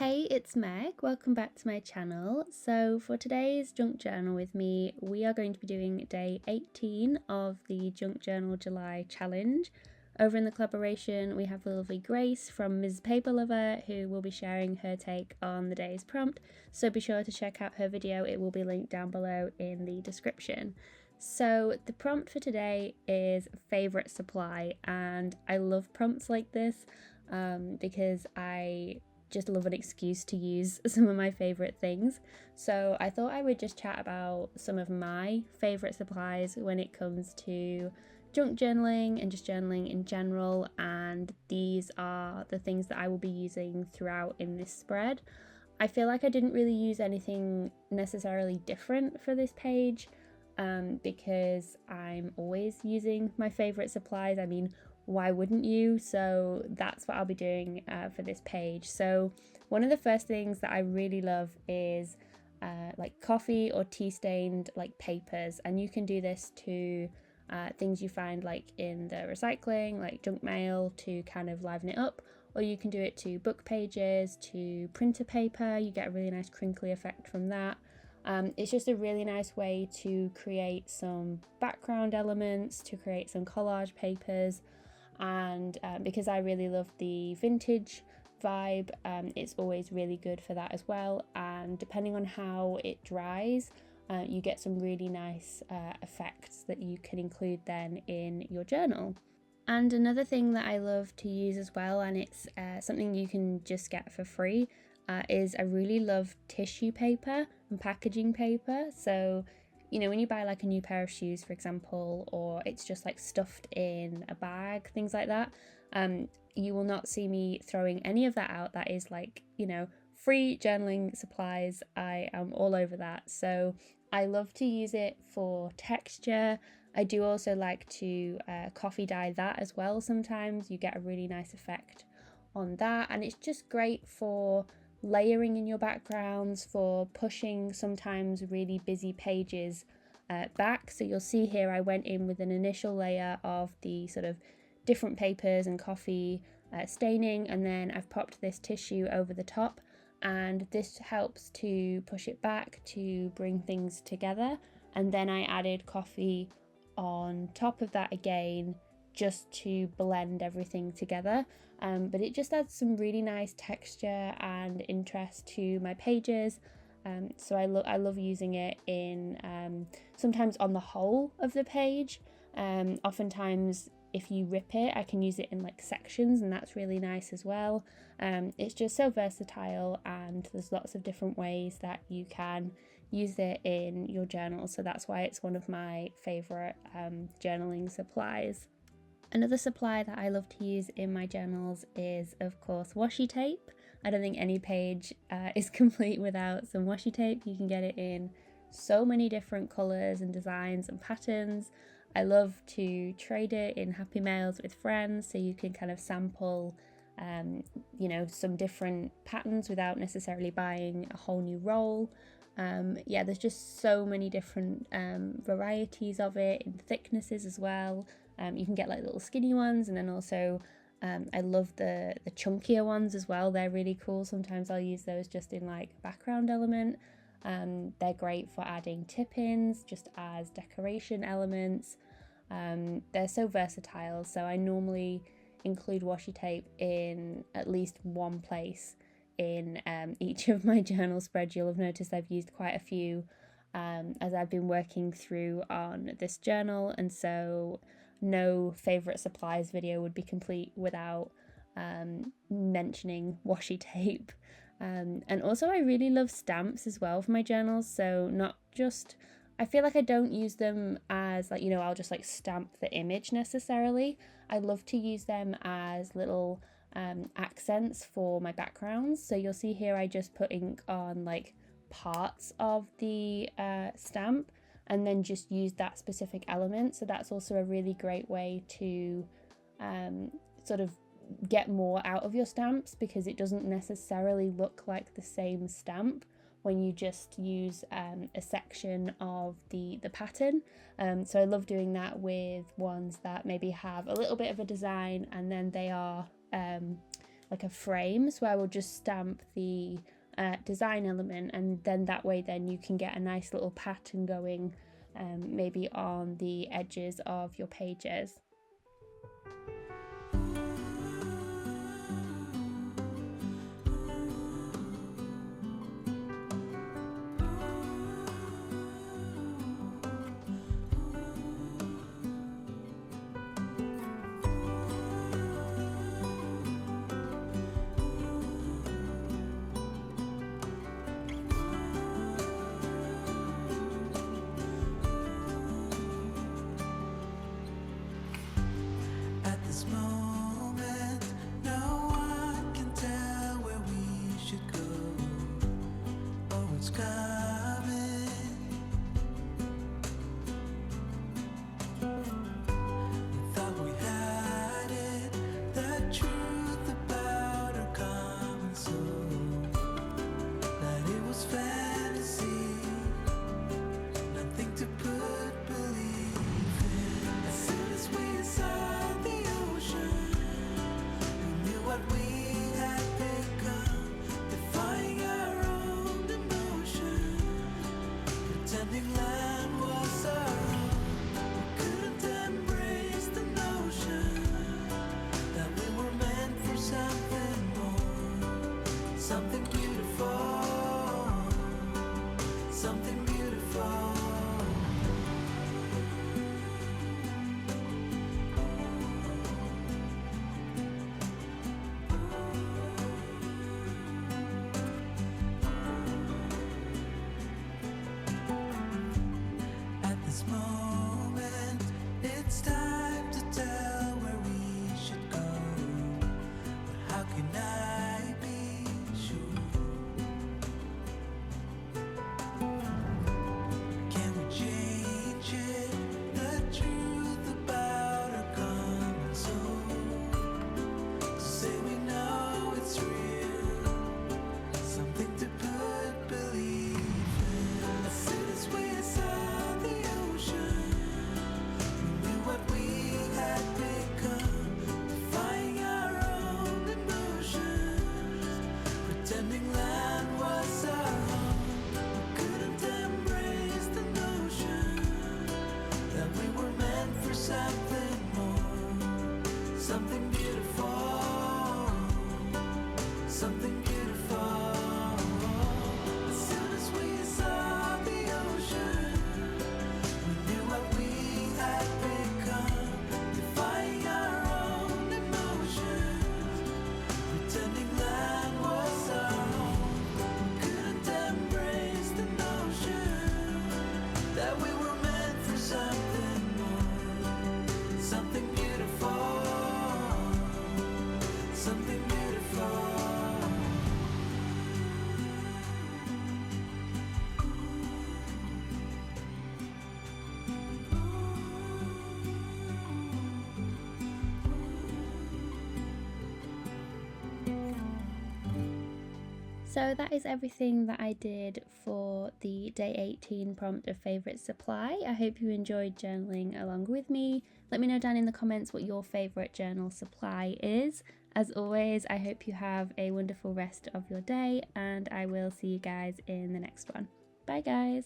Hey, it's Meg. Welcome back to my channel. So for today's junk journal with me, we are going to be doing day 18 of the Junk Journal July challenge. Over in the collaboration, we have the lovely Grace from Ms. Paper Lover, who will be sharing her take on the day's prompt. So be sure to check out her video. It will be linked down below in the description. So the prompt for today is favorite supply, and I love prompts like this because I just love an excuse to use some of my favorite things. So I thought I would just chat about some of my favorite supplies when it comes to junk journaling and just journaling in general, and these are the things that I will be using throughout in this spread. I feel like I didn't really use anything necessarily different for this page because I'm always using my favorite supplies. I mean, why wouldn't you? So that's what I'll be doing for this page. So one of the first things that I really love is like coffee or tea stained like papers, and you can do this to things you find like in the recycling, like junk mail, to kind of liven it up, or you can do it to book pages, to printer paper. You get a really nice crinkly effect from that. It's just a really nice way to create some background elements, to create some collage papers. And because I really love the vintage vibe, it's always really good for that as well. And depending on how it dries, you get some really nice effects that you can include then in your journal. And another thing that I love to use as well, and it's something you can just get for free, is I really love tissue paper and packaging paper. So you know, when you buy like a new pair of shoes, for example, or it's just like stuffed in a bag, things like that, you will not see me throwing any of that out. That is like, you know, free journaling supplies. I am all over that. So I love to use it for texture. I do also like to coffee dye that as well. Sometimes you get a really nice effect on that, and it's just great for layering in your backgrounds, for pushing sometimes really busy pages back. So you'll see here I went in with an initial layer of the sort of different papers and coffee staining, and then I've popped this tissue over the top, and this helps to push it back to bring things together. And then I added coffee on top of that again, just to blend everything together. But it just adds some really nice texture and interest to my pages. So I love using it in sometimes on the whole of the page. Oftentimes if you rip it, I can use it in like sections, and that's really nice as well. It's just so versatile, and there's lots of different ways that you can use it in your journal. So that's why it's one of my favorite journaling supplies. Another supply that I love to use in my journals is, of course, washi tape. I don't think any page is complete without some washi tape. You can get it in so many different colours and designs and patterns. I love to trade it in happy mails with friends, so you can kind of sample you know, some different patterns without necessarily buying a whole new roll. Yeah, there's just so many different varieties of it in thicknesses as well. You can get like little skinny ones, and then also I love the chunkier ones as well. They're really cool. Sometimes I'll use those just in like background element. They're great for adding tip-ins, just as decoration elements. They're so versatile, so I normally include washi tape in at least one place in each of my journal spreads. You'll have noticed I've used quite a few as I've been working through on this journal, and so no favorite supplies video would be complete without mentioning washi tape. And also I really love stamps as well for my journals. So not just, I feel like I don't use them as like, you know, I'll just like stamp the image necessarily. I love to use them as little accents for my backgrounds. So you'll see here I just put ink on like parts of the stamp, and then just use that specific element. So that's also a really great way to sort of get more out of your stamps, because it doesn't necessarily look like the same stamp when you just use a section of the pattern. So I love doing that with ones that maybe have a little bit of a design, and then they are like a frame, so I will just stamp the design element, and then that way then you can get a nice little pattern going, maybe on the edges of your pages. So that is everything that I did for the day 18 prompt of favourite supply. I hope you enjoyed journaling along with me. Let me know down in the comments what your favourite journal supply is. As always, I hope you have a wonderful rest of your day, and I will see you guys in the next one. Bye guys!